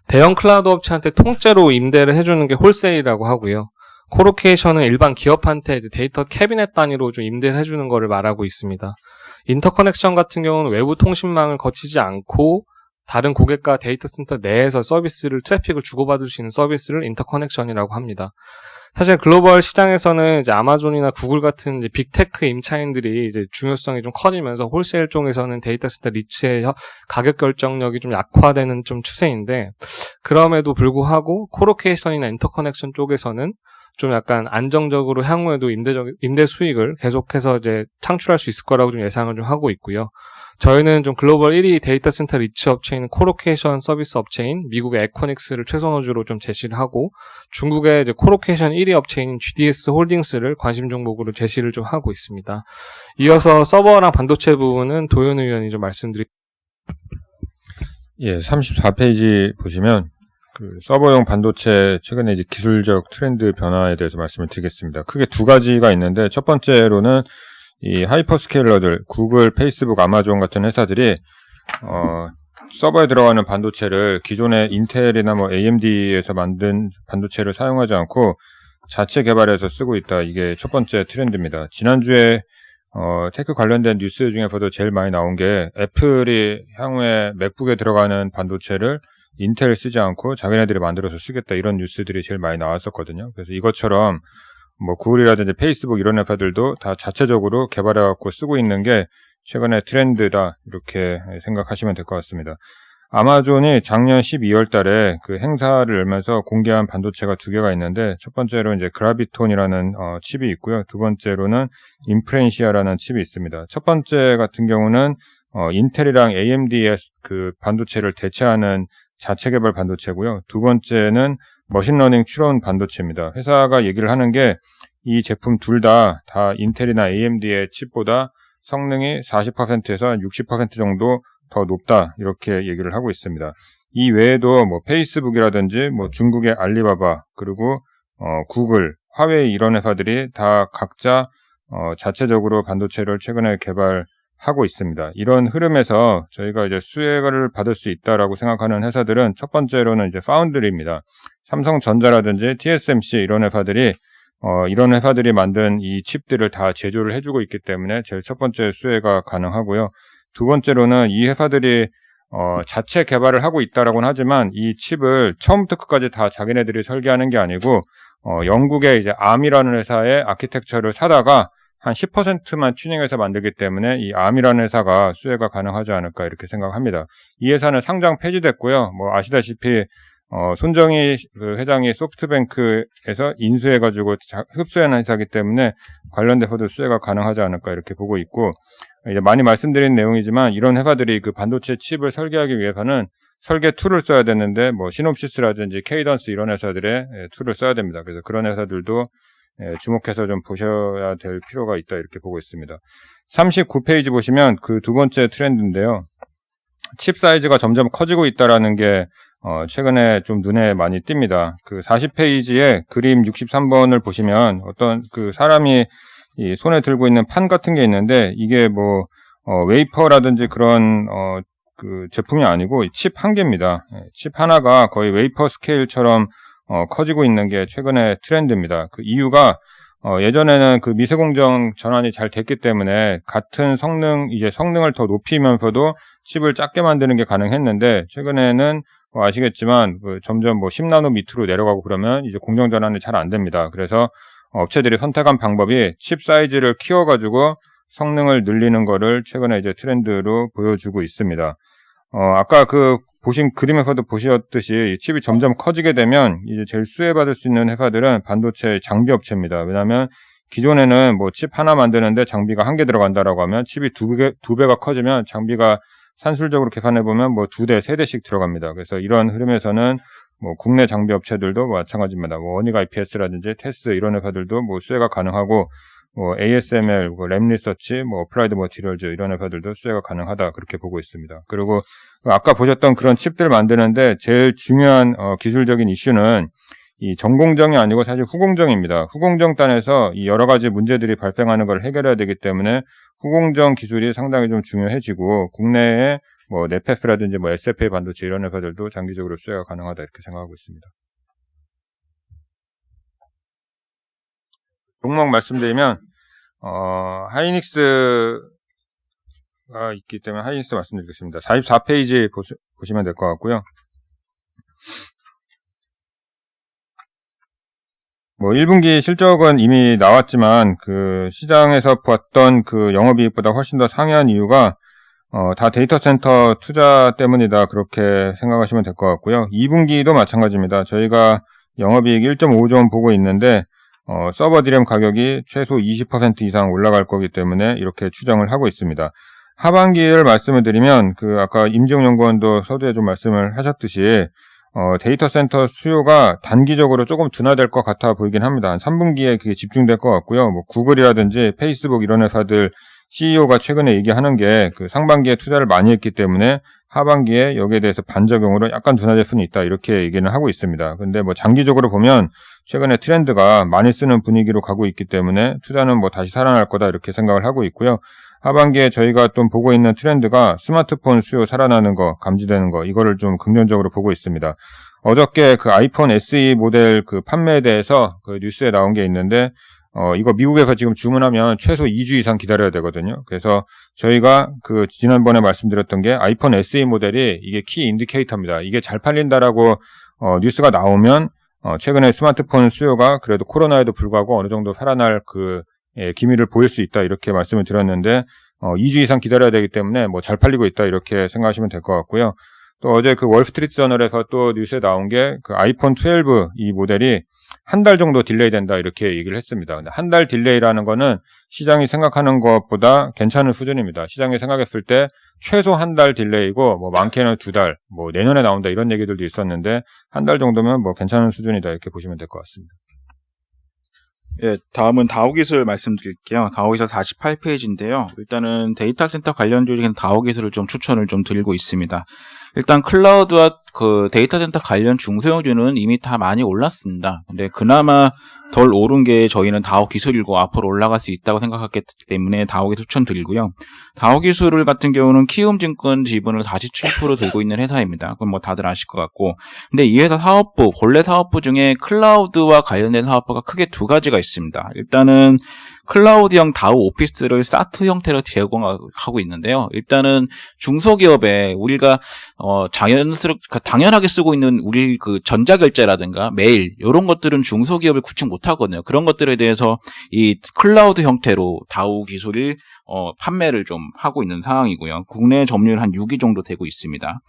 대형 클라우드 업체한테 통째로 임대를 해주는 게 홀세일이라고 하고요. 코로케이션은 일반 기업한테 이제 데이터 캐비넷 단위로 좀 임대를 해주는 거를 말하고 있습니다. 인터커넥션 같은 경우는 외부 통신망을 거치지 않고 다른 고객과 데이터 센터 내에서 트래픽을 주고받을 수 있는 서비스를 인터커넥션이라고 합니다. 사실 글로벌 시장에서는 이제 아마존이나 구글 같은 이제 빅테크 임차인들이 이제 중요성이 좀 커지면서 홀세일 쪽에서는 데이터 센터 리츠의 가격 결정력이 좀 약화되는 좀 추세인데, 그럼에도 불구하고 코로케이션이나 인터커넥션 쪽에서는 좀 약간 안정적으로 향후에도 임대 수익을 계속해서 이제 창출할 수 있을 거라고 좀 예상을 좀 하고 있고요. 저희는 좀 글로벌 1위 데이터 센터 리츠 업체인 코로케이션 서비스 업체인 미국의 에코닉스를 최선호주로 좀 제시를 하고, 중국의 이제 코로케이션 1위 업체인 GDS 홀딩스를 관심 종목으로 제시를 좀 하고 있습니다. 이어서 서버랑 반도체 부분은 도현 의원이 좀 예, 34페이지 보시면 그 서버용 반도체 최근에 이제 기술적 트렌드 변화에 대해서 말씀을 드리겠습니다. 크게 두 가지가 있는데, 첫 번째로는 이 하이퍼스케일러들, 구글, 페이스북, 아마존 같은 회사들이 서버에 들어가는 반도체를 기존의 인텔이나 뭐 AMD에서 만든 반도체를 사용하지 않고 자체 개발해서 쓰고 있다. 이게 첫 번째 트렌드입니다. 지난주에 테크 관련된 뉴스 중에서도 제일 많이 나온 게 애플이 향후에 맥북에 들어가는 반도체를 인텔 쓰지 않고 자기네들이 만들어서 쓰겠다, 이런 뉴스들이 제일 많이 나왔었거든요. 그래서 이것처럼 뭐 구글이라든지 페이스북 이런 회사들도 다 자체적으로 개발해갖고 쓰고 있는 게 최근의 트렌드다, 이렇게 생각하시면 될 것 같습니다. 아마존이 작년 12월 달에 그 행사를 열면서 공개한 반도체가 두 개가 있는데, 첫 번째로 이제 그라비톤이라는 칩이 있고요. 두 번째로는 인프렌시아라는 칩이 있습니다. 첫 번째 같은 경우는 인텔이랑 AMD의 그 반도체를 대체하는 자체 개발 반도체고요. 두 번째는 머신러닝 추론 반도체입니다. 회사가 얘기를 하는 게 이 제품 둘 다 인텔이나 AMD의 칩보다 성능이 40%에서 60% 정도 더 높다, 이렇게 얘기를 하고 있습니다. 이 외에도 뭐 페이스북이라든지 뭐 중국의 알리바바, 그리고 구글, 화웨이 이런 회사들이 다 각자 자체적으로 반도체를 최근에 개발하고 있습니다. 이런 흐름에서 저희가 이제 수혜를 받을 수 있다라고 생각하는 회사들은 첫 번째로는 이제 파운드리입니다. 삼성전자라든지 TSMC 이런 회사들이 이런 회사들이 만든 이 칩들을 다 제조를 해주고 있기 때문에 제일 첫 번째 수혜가 가능하고요. 두 번째로는 이 회사들이 자체 개발을 하고 있다라고는 하지만 이 칩을 처음부터 끝까지 다 자기네들이 설계하는 게 아니고 영국의 이제 암이라는 회사의 아키텍처를 사다가 한 10%만 튜닝해서 만들기 때문에 이 암이라는 회사가 수혜가 가능하지 않을까, 이렇게 생각합니다. 이 회사는 상장 폐지됐고요. 뭐 아시다시피 손정희 그 회장이 소프트뱅크에서 인수해가지고 흡수한 회사이기 때문에 관련돼서도 수혜가 가능하지 않을까, 이렇게 보고 있고, 이제 많이 말씀드린 내용이지만 이런 회사들이 그 반도체 칩을 설계하기 위해서는 설계 툴을 써야 되는데 뭐 시놉시스라든지 케이던스 이런 회사들의 툴을 써야 됩니다. 그래서 그런 회사들도 주목해서 좀 보셔야 될 필요가 있다, 이렇게 보고 있습니다. 39페이지 보시면 그 두 번째 트렌드인데요. 칩 사이즈가 점점 커지고 있다라는 게 최근에 좀 눈에 많이 띕니다. 그 40페이지에 그림 63번을 보시면 어떤 그 사람이 이 손에 들고 있는 판 같은 게 있는데, 이게 뭐 웨이퍼라든지 그런 그 제품이 아니고 칩 한 개입니다. 칩 하나가 거의 웨이퍼 스케일처럼 커지고 있는 게 최근의 트렌드입니다. 그 이유가 예전에는 그 미세공정 전환이 잘 됐기 때문에 같은 성능을 더 높이면서도 칩을 작게 만드는 게 가능했는데, 최근에는 아시겠지만 점점 뭐 10나노 밑으로 내려가고 그러면 이제 공정 전환이 잘 안 됩니다. 그래서 업체들이 선택한 방법이 칩 사이즈를 키워가지고 성능을 늘리는 거를 최근에 이제 트렌드로 보여주고 있습니다. 아까 그 보신 그림에서도 보셨듯이 칩이 점점 커지게 되면 이제 제일 수혜받을 수 있는 회사들은 반도체 장비 업체입니다. 왜냐하면 기존에는 뭐 칩 하나 만드는데 장비가 1개 들어간다라고 하면 칩이 2배가 커지면 장비가 산술적으로 계산해보면 뭐 2대, 3대씩 들어갑니다. 그래서 이런 흐름에서는 뭐 국내 장비 업체들도 마찬가지입니다. 뭐 원익 IPS라든지 테스 이런 회사들도 뭐 수혜가 가능하고 뭐 ASML, 뭐 램리서치, 뭐 어플라이드 머티리얼즈 이런 회사들도 수혜가 가능하다 그렇게 보고 있습니다. 그리고 아까 보셨던 그런 칩들 만드는데 제일 중요한 기술적인 이슈는 이 전공정이 아니고 사실 후공정입니다. 후공정 단에서 이 여러 가지 문제들이 발생하는 걸 해결해야 되기 때문에 후공정 기술이 상당히 좀 중요해지고 국내에 뭐 네페스라든지 뭐 SFA 반도체 이런 회사들도 장기적으로 수혜가 가능하다 이렇게 생각하고 있습니다. 종목 말씀드리면 하이닉스가 있기 때문에 하이닉스 말씀드리겠습니다. 44페이지 보시면 될 것 같고요. 뭐 1분기 실적은 이미 나왔지만 그 시장에서 봤던 그 영업이익보다 훨씬 더 상회한 이유가 다 데이터 센터 투자 때문이다 그렇게 생각하시면 될 것 같고요. 2분기도 마찬가지입니다. 저희가 영업이익 1.5조 원 보고 있는데 서버 디램 가격이 최소 20% 이상 올라갈 거기 때문에 이렇게 추정을 하고 있습니다. 하반기를 말씀을 드리면 그 아까 임지용 연구원도 서두에 좀 말씀을 하셨듯이 데이터 센터 수요가 단기적으로 조금 둔화될 것 같아 보이긴 합니다. 한 3분기에 그게 집중될 것 같고요. 뭐 구글이라든지 페이스북 이런 회사들 CEO가 최근에 얘기하는 게 그 상반기에 투자를 많이 했기 때문에 하반기에 여기에 대해서 반작용으로 약간 둔화될 수는 있다 이렇게 얘기는 하고 있습니다. 근데 뭐 장기적으로 보면 최근에 트렌드가 많이 쓰는 분위기로 가고 있기 때문에 투자는 뭐 다시 살아날 거다 이렇게 생각을 하고 있고요. 하반기에 저희가 또 보고 있는 트렌드가 스마트폰 수요 살아나는 거, 감지되는 거 이거를 좀 긍정적으로 보고 있습니다. 어저께 그 아이폰 SE 모델 그 판매에 대해서 그 뉴스에 나온 게 있는데 이거 미국에서 지금 주문하면 최소 2주 이상 기다려야 되거든요. 그래서 저희가 그 지난번에 말씀드렸던 게 아이폰 SE 모델이 이게 키 인디케이터입니다. 이게 잘 팔린다라고 뉴스가 나오면 최근에 스마트폰 수요가 그래도 코로나에도 불구하고 어느 정도 살아날 그 기미를 보일 수 있다 이렇게 말씀을 드렸는데 2주 이상 기다려야 되기 때문에 뭐 잘 팔리고 있다 이렇게 생각하시면 될 것 같고요. 또 어제 그 월스트리트 저널에서 또 뉴스에 나온 게 그 아이폰 12 이 모델이 한 달 정도 딜레이 된다 이렇게 얘기를 했습니다. 근데 한 달 딜레이라는 거는 시장이 생각하는 것보다 괜찮은 수준입니다. 시장이 생각했을 때 최소 한 달 딜레이고 뭐 많게는 2달, 뭐 내년에 나온다 이런 얘기들도 있었는데 한 달 정도면 뭐 괜찮은 수준이다 이렇게 보시면 될 것 같습니다. 예, 다음은 다우기술 말씀드릴게요. 다우기술 48페이지인데요. 일단은 데이터 센터 관련 주식은 다우기술을 좀 추천을 좀 드리고 있습니다. 일단 클라우드와 그 데이터 센터 관련 중소형주는 이미 다 많이 올랐습니다. 근데 그나마 덜 오른 게 저희는 다우기술이고 앞으로 올라갈 수 있다고 생각했기 때문에 다우기술 추천드리고요. 다우기술 같은 경우는 키움증권 지분을 47% 들고 있는 회사입니다. 그건 뭐 다들 아실 것 같고. 근데 이 회사 사업부, 본래 사업부 중에 클라우드와 관련된 사업부가 크게 두 가지가 있습니다. 일단은 클라우드형 다우 오피스를 사트 형태로 제공하고 있는데요. 일단은 중소기업에 우리가 당연하게 쓰고 있는 우리 그 전자결제라든가 메일 이런 것들은 중소기업을 구축 못하거든요. 그런 것들에 대해서 이 클라우드 형태로 다우 기술이 판매를 좀 하고 있는 상황이고요. 국내 점유율 한 6위 정도 되고 있습니다.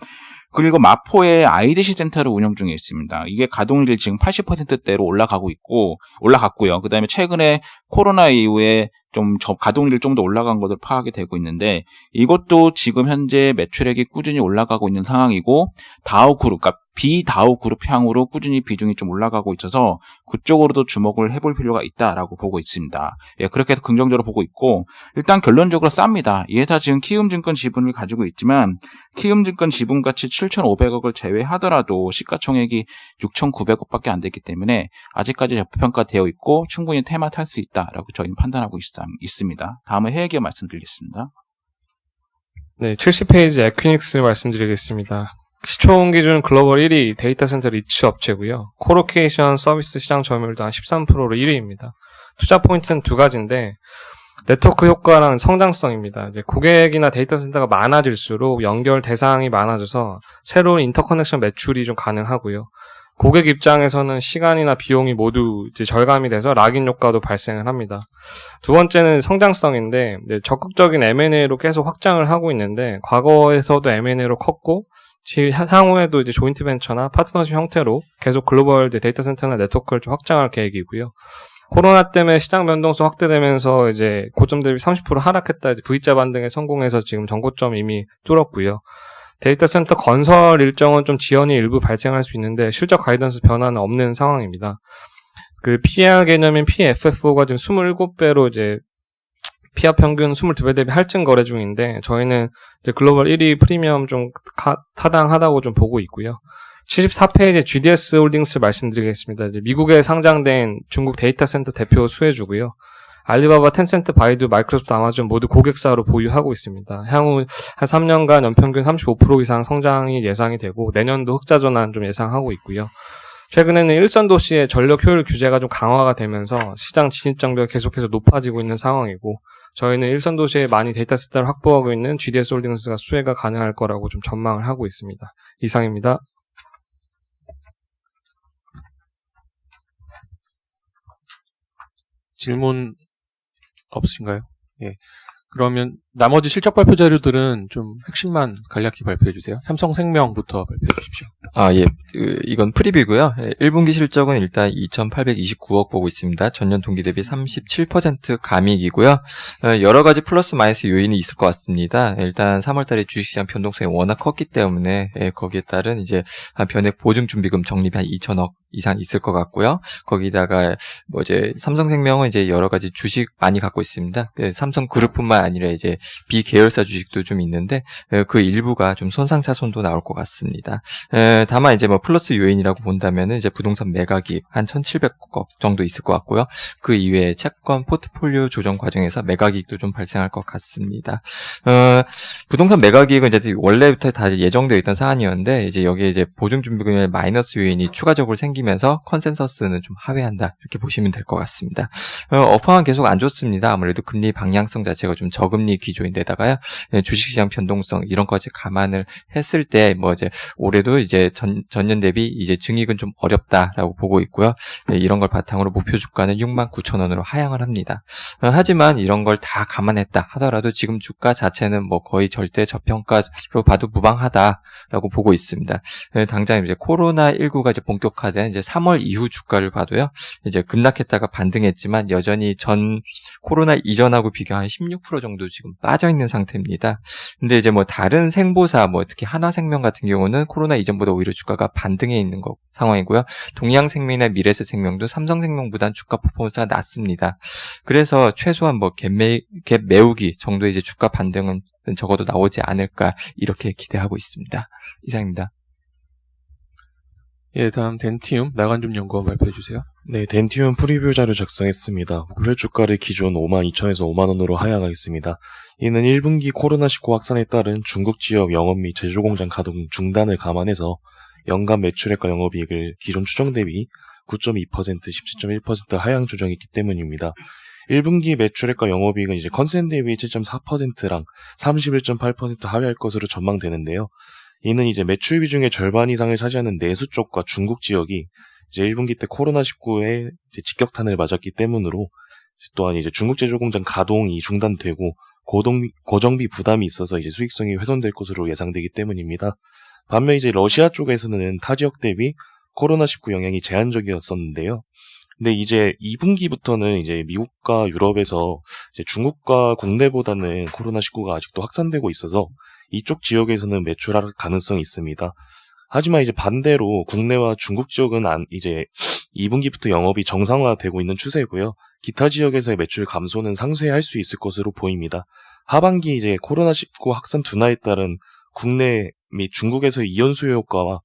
그리고 마포에 IDC 센터를 운영 중에 있습니다. 이게 가동률이 지금 80%대로 올라갔고요. 그 다음에 최근에 코로나 이후에 좀 가동률이 좀 더 올라간 것을 파악이 되고 있는데 이것도 지금 현재 매출액이 꾸준히 올라가고 있는 상황이고 다우 그룹, 그러니까 비다우 그룹 향으로 꾸준히 비중이 좀 올라가고 있어서 그쪽으로도 주목을 해볼 필요가 있다라고 보고 있습니다. 예, 그렇게 해서 긍정적으로 보고 있고 일단 결론적으로 쌉니다. 이 회사 지금 키움증권 지분을 가지고 있지만 키움증권 지분 가치 7,500억을 제외하더라도 시가총액이 6,900억밖에 안 됐기 때문에 아직까지 저평가되어 있고 충분히 테마 탈 수 있다라고 저희는 판단하고 있습니다. 다음은 해외기업 말씀드리겠습니다. 네, 70페이지 에퀴닉스 말씀드리겠습니다. 시총 기준 글로벌 1위 데이터 센터 리츠 업체고요. 코로케이션 서비스 시장 점유율도 한 13%로 1위입니다. 투자 포인트는 두 가지인데 네트워크 효과랑 성장성입니다. 이제 고객이나 데이터 센터가 많아질수록 연결 대상이 많아져서 새로운 인터커넥션 매출이 좀 가능하고요. 고객 입장에서는 시간이나 비용이 모두 이제 절감이 돼서 락인 효과도 발생을 합니다. 두 번째는 성장성인데 적극적인 M&A로 계속 확장을 하고 있는데 과거에서도 M&A로 컸고 향후에도 이제 조인트 벤처나 파트너십 형태로 계속 글로벌 데이터 센터나 네트워크를 좀 확장할 계획이고요. 코로나 때문에 시장 변동성 확대되면서 이제 고점 대비 30% 하락했다. 이제 V자 반등에 성공해서 지금 전고점 이미 뚫었고요. 데이터 센터 건설 일정은 좀 지연이 일부 발생할 수 있는데 실적 가이던스 변화는 없는 상황입니다. 그 PER 개념인 PFFO가 지금 27배로 이제 피아 평균 22배 대비 할증 거래 중인데 저희는 이제 글로벌 1위 프리미엄 좀 타당하다고 좀 보고 있고요. 74페이지 GDS 홀딩스 말씀드리겠습니다. 이제 미국에 상장된 중국 데이터 센터 대표 수혜주고요. 알리바바, 텐센트, 바이두, 마이크로소프트, 아마존 모두 고객사로 보유하고 있습니다. 향후 한 3년간 연평균 35% 이상 성장이 예상이 되고 내년도 흑자 전환 좀 예상하고 있고요. 최근에는 일선 도시의 전력 효율 규제가 좀 강화가 되면서 시장 진입 장벽이 계속해서 높아지고 있는 상황이고 저희는 일선 도시에 많이 데이터 센터를 확보하고 있는 GDS 홀딩스가 수혜가 가능할 거라고 좀 전망을 하고 있습니다. 이상입니다. 질문 없으신가요? 예. 그러면 나머지 실적 발표 자료들은 좀 핵심만 간략히 발표해 주세요. 삼성생명부터 발표해 주십시오. 예. 이건 프리뷰고요. 1분기 실적은 일단 2,829억 보고 있습니다. 전년 동기 대비 37% 감익이고요. 여러 가지 플러스 마이너스 요인이 있을 것 같습니다. 일단 3월달에 주식시장 변동성이 워낙 컸기 때문에 거기에 따른 이제 변액 보증 준비금 적립이 한 2,000억 이상 있을 것 같고요. 거기다가 이제 삼성생명은 이제 여러 가지 주식 많이 갖고 있습니다. 삼성그룹뿐만 아니라 이제 비계열사 주식도 좀 있는데 그 일부가 좀 손상차손도 나올 것 같습니다. 다만 이제 플러스 요인이라고 본다면은 이제 부동산 매각이익 한 1,700억 정도 있을 것 같고요. 그 이외에 채권 포트폴리오 조정 과정에서 매각이익도 좀 발생할 것 같습니다. 부동산 매각이익은 이제 원래부터 다 예정되어 있던 사안이었는데 이제 여기에 이제 보증준비금의 마이너스 요인이 추가적으로 생기면서 컨센서스는 좀 하회한다 이렇게 보시면 될 것 같습니다. 업황은 계속 안 좋습니다. 아무래도 금리 방향성 자체가 좀 저금리 기조인데다가요. 주식시장 변동성 이런 것까지 감안을 했을 때 이제 올해도 이제 전년 대비 이제 증익은 좀 어렵다라고 보고 있고요. 이런 걸 바탕으로 목표 주가는 69,000원으로 하향을 합니다. 하지만 이런 걸 다 감안했다 하더라도 지금 주가 자체는 거의 절대 저평가로 봐도 무방하다라고 보고 있습니다. 당장 이제 코로나19가 이제 본격화된 이제 3월 이후 주가를 봐도요. 이제 급락했다가 반등했지만 여전히 전 코로나 이전하고 비교한 16% 정도 지금 빠져 있는 상태입니다. 근데 이제 다른 생보사 특히 한화생명 같은 경우는 코로나 이전보다 오히려 주가가 반등해 있는 상황이고요. 동양생명이나 미래에셋생명도 삼성생명보다는 주가 퍼포먼스가 낮습니다. 그래서 최소한 갭 메우기 정도의 이제 주가 반등은 적어도 나오지 않을까 이렇게 기대하고 있습니다. 이상입니다. 예, 다음 덴티움 나간좀 연구원 발표해 주세요. 네, 덴티움 프리뷰 자료 작성했습니다. 목표 주가를 기존 52,000에서 5만원으로 하향하겠습니다. 이는 1분기 코로나19 확산에 따른 중국 지역 영업 및 제조공장 가동 중단을 감안해서 연간 매출액과 영업이익을 기존 추정 대비 9.2%, 17.1% 하향 조정했기 때문입니다. 1분기 매출액과 영업이익은 이제 컨센 대비 7.4%랑 31.8% 하회할 것으로 전망되는데요. 이는 이제 매출 비중의 절반 이상을 차지하는 내수 쪽과 중국 지역이 이제 1분기 때 코로나19에 이제 직격탄을 맞았기 때문으로 또한 이제 중국 제조공장 가동이 중단되고 고정비 부담이 있어서 이제 수익성이 훼손될 것으로 예상되기 때문입니다. 반면 이제 러시아 쪽에서는 타 지역 대비 코로나19 영향이 제한적이었었는데요. 근데 이제 2분기부터는 이제 미국과 유럽에서 이제 중국과 국내보다는 코로나19가 아직도 확산되고 있어서 이쪽 지역에서는 매출 하락 가능성이 있습니다. 하지만 이제 반대로 국내와 중국 지역은 이제 2분기부터 영업이 정상화되고 있는 추세고요. 기타 지역에서의 매출 감소는 상쇄할 수 있을 것으로 보입니다. 하반기 이제 코로나19 확산 둔화에 따른 국내 및 중국에서의 이연 수요 효과가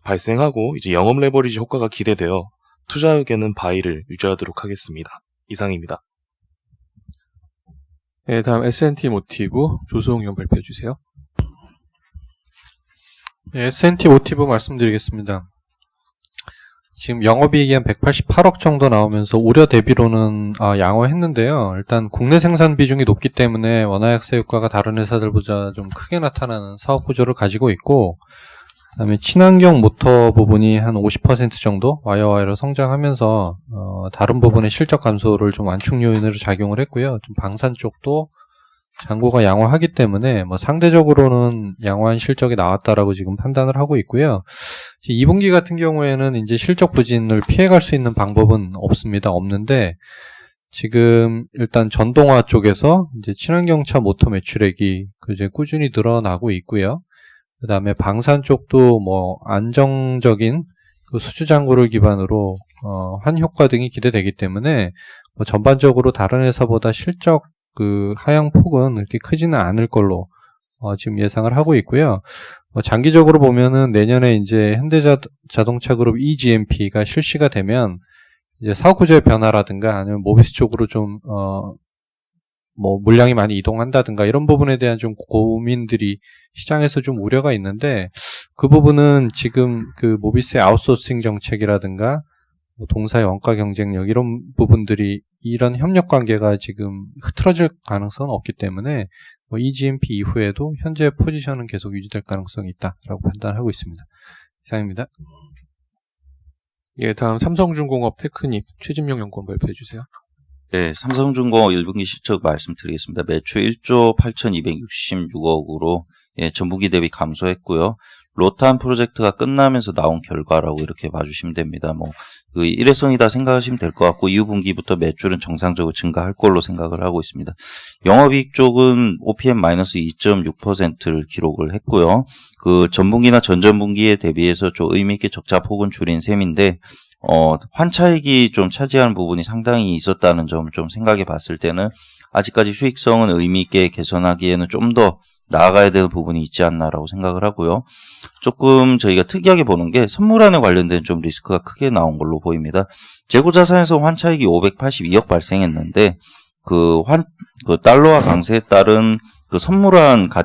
발생하고 이제 영업 레버리지 효과가 기대되어 투자 의견은 바이를 유지하도록 하겠습니다. 이상입니다. 네, 다음 S&T 모티브 조수홍 의원 발표해 주세요. 네, S&T 모티브 말씀드리겠습니다. 지금 영업이익이 한 188억 정도 나오면서 우려 대비로는 양호했는데요. 일단 국내 생산 비중이 높기 때문에 원화약세 효과가 다른 회사들보다 좀 크게 나타나는 사업 구조를 가지고 있고, 그다음에 친환경 모터 부분이 한 50% 정도 와이어와이로 성장하면서 다른 부분의 실적 감소를 좀 완충 요인으로 작용을 했고요. 좀 방산 쪽도 잔고가 양호하기 때문에 뭐 상대적으로는 양호한 실적이 나왔다라고 지금 판단을 하고 있고요. 2분기 같은 경우에는 이제 실적 부진을 피해갈 수 있는 방법은 없는데 지금 일단 전동화 쪽에서 이제 친환경차 모터 매출액이 이제 꾸준히 늘어나고 있고요. 그다음에 방산 쪽도 뭐 안정적인 그 수주 잔고를 기반으로 한 효과 등이 기대되기 때문에 뭐 전반적으로 다른 회사보다 실적 그 하향 폭은 이렇게 크지는 않을 걸로 지금 예상을 하고 있고요. 장기적으로 보면은 내년에 이제 현대자동차 그룹 eGMP가 실시가 되면 이제 사업 구조의 변화라든가 아니면 모비스 쪽으로 좀 뭐 물량이 많이 이동한다든가 이런 부분에 대한 좀 고민들이 시장에서 좀 우려가 있는데 그 부분은 지금 그 모비스의 아웃소싱 정책이라든가 뭐 동사의 원가 경쟁력 이런 부분들이 이런 협력 관계가 지금 흐트러질 가능성은 없기 때문에 뭐 eGMP 이후에도 현재 포지션은 계속 유지될 가능성이 있다라고 판단하고 있습니다. 이상입니다. 예, 다음 삼성중공업 테크닉 최진명 연구원 발표해 주세요. 네, 삼성중공업 1분기 실적 말씀드리겠습니다. 매출 1조 8,266억으로 전분기 대비 감소했고요. 로탄 프로젝트가 끝나면서 나온 결과라고 이렇게 봐주시면 됩니다. 뭐 그 일회성이다 생각하시면 될 것 같고 이후 분기부터 매출은 정상적으로 증가할 걸로 생각을 하고 있습니다. 영업이익 쪽은 OPM-2.6%를 기록을 했고요. 그 전분기나 전전분기에 대비해서 좀 의미 있게 적자 폭은 줄인 셈인데 환차익이 좀 차지하는 부분이 상당히 있었다는 점 좀 생각해 봤을 때는 아직까지 수익성은 의미 있게 개선하기에는 좀 더 나아가야 되는 부분이 있지 않나라고 생각을 하고요. 조금 저희가 특이하게 보는 게 선물안에 관련된 좀 리스크가 크게 나온 걸로 보입니다. 재고자산에서 환차익이 582억 발생했는데 그 달러화 강세에 따른 그 선물안 그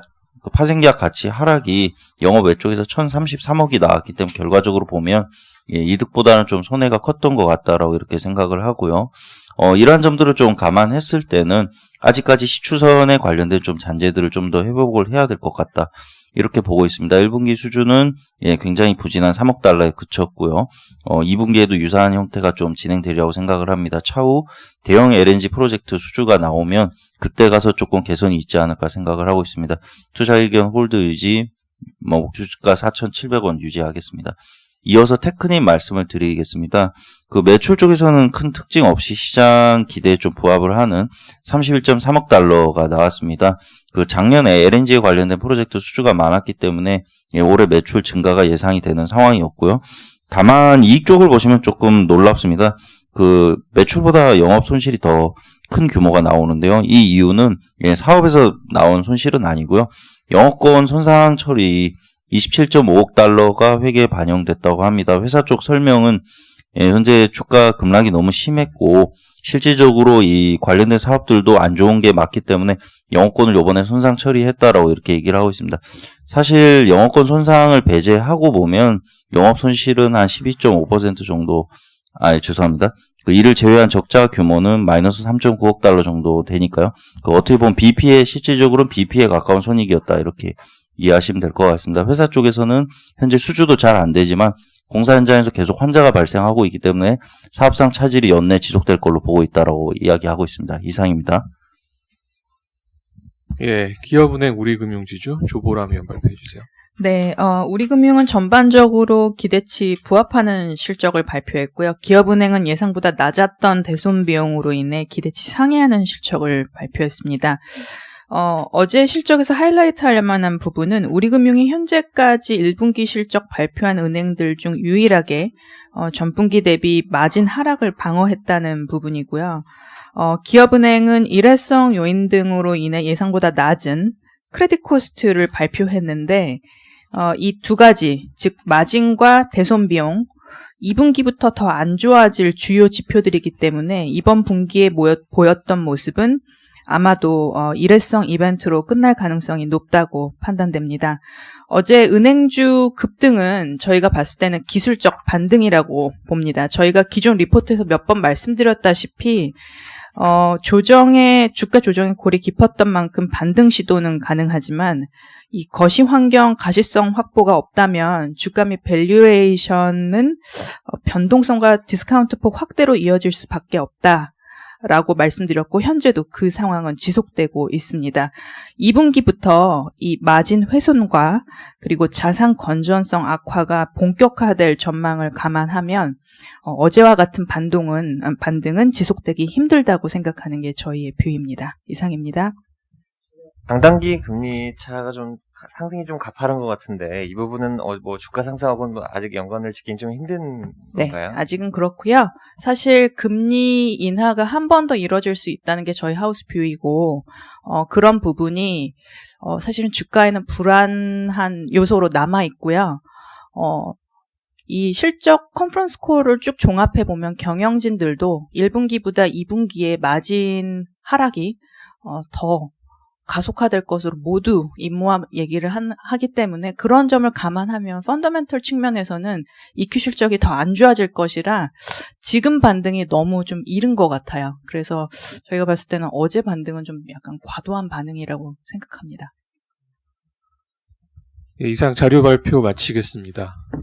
파생계약 가치 하락이 영업 외쪽에서 1,033억이 나왔기 때문에 결과적으로 보면 이득보다는 좀 손해가 컸던 것 같다라고 이렇게 생각을 하고요. 이러한 점들을 좀 감안했을 때는 아직까지 시추선에 관련된 좀 잔재들을 좀 더 회복을 해야 될 것 같다. 이렇게 보고 있습니다. 1분기 수준은 굉장히 부진한 3억 달러에 그쳤고요. 2분기에도 유사한 형태가 좀 진행되리라고 생각을 합니다. 차후 대형 LNG 프로젝트 수주가 나오면 그때 가서 조금 개선이 있지 않을까 생각을 하고 있습니다. 투자 의견 홀드 유지, 목표 주가 4,700원 유지하겠습니다. 이어서 테크닉 말씀을 드리겠습니다. 그 매출 쪽에서는 큰 특징 없이 시장 기대에 좀 부합을 하는 31.3억 달러가 나왔습니다. 그 작년에 LNG에 관련된 프로젝트 수주가 많았기 때문에 올해 매출 증가가 예상이 되는 상황이었고요. 다만 이익 쪽을 보시면 조금 놀랍습니다. 그 매출보다 영업 손실이 더 큰 규모가 나오는데요. 이 이유는 사업에서 나온 손실은 아니고요. 영업권 손상 처리 27.5억 달러가 회계에 반영됐다고 합니다. 회사 쪽 설명은 현재 주가 급락이 너무 심했고 실질적으로 이 관련된 사업들도 안 좋은 게 맞기 때문에 영업권을 이번에 손상 처리했다라고 이렇게 얘기를 하고 있습니다. 사실 영업권 손상을 배제하고 보면 영업 손실은 한 12.5% 정도, 죄송합니다. 그 이를 제외한 적자 규모는 마이너스 3.9억 달러 정도 되니까요. 그 어떻게 보면 실질적으로는 BP에 가까운 손익이었다 이렇게 이해하시면 될 것 같습니다. 회사 쪽에서는 현재 수주도 잘 안 되지만 공사 현장에서 계속 환자가 발생하고 있기 때문에 사업상 차질이 연내 지속될 걸로 보고 있다라고 이야기하고 있습니다. 이상입니다. 예, 기업은행 우리금융지주 조보람 위원 발표해 주세요. 네, 우리금융은 전반적으로 기대치 부합하는 실적을 발표했고요. 기업은행은 예상보다 낮았던 대손 비용으로 인해 기대치 상회하는 실적을 발표했습니다. 어제 실적에서 하이라이트 할 만한 부분은 우리금융이 현재까지 1분기 실적 발표한 은행들 중 유일하게 전분기 대비 마진 하락을 방어했다는 부분이고요. 기업은행은 일회성 요인 등으로 인해 예상보다 낮은 크레딧 코스트를 발표했는데 이 두 가지, 즉 마진과 대손 비용, 2분기부터 더 안 좋아질 주요 지표들이기 때문에 이번 분기에 보였던 모습은 아마도 일회성 이벤트로 끝날 가능성이 높다고 판단됩니다. 어제 은행주 급등은 저희가 봤을 때는 기술적 반등이라고 봅니다. 저희가 기존 리포트에서 몇 번 말씀드렸다시피 주가 조정의 골이 깊었던 만큼 반등 시도는 가능하지만 이 거시 환경 가시성 확보가 없다면 주가 및 밸류에이션은 변동성과 디스카운트 폭 확대로 이어질 수밖에 없다. 라고 말씀드렸고 현재도 그 상황은 지속되고 있습니다. 2분기부터 이 마진 훼손과 그리고 자산 건전성 악화가 본격화될 전망을 감안하면 어제와 같은 반등은 지속되기 힘들다고 생각하는 게 저희의 뷰입니다. 이상입니다. 장단기 금리 차가 좀 상승이 좀 가파른 것 같은데 이 부분은 뭐 주가 상승하고는 뭐 아직 연관을 짓기는 좀 힘든 네, 건가요? 아직은 그렇고요. 사실 금리 인하가 한 번 더 이뤄질 수 있다는 게 저희 하우스 뷰이고 그런 부분이 사실은 주가에는 불안한 요소로 남아 있고요. 이 실적 컨퍼런스 콜을 쭉 종합해 보면 경영진들도 1분기보다 2분기에 마진 하락이 더 가속화될 것으로 모두 임모함 얘기를 하기 때문에 그런 점을 감안하면 펀더멘털 측면에서는 EQ 실적이 더 안 좋아질 것이라 지금 반등이 너무 좀 이른 것 같아요. 그래서 저희가 봤을 때는 어제 반등은 좀 약간 과도한 반응이라고 생각합니다. 예, 이상 자료 발표 마치겠습니다.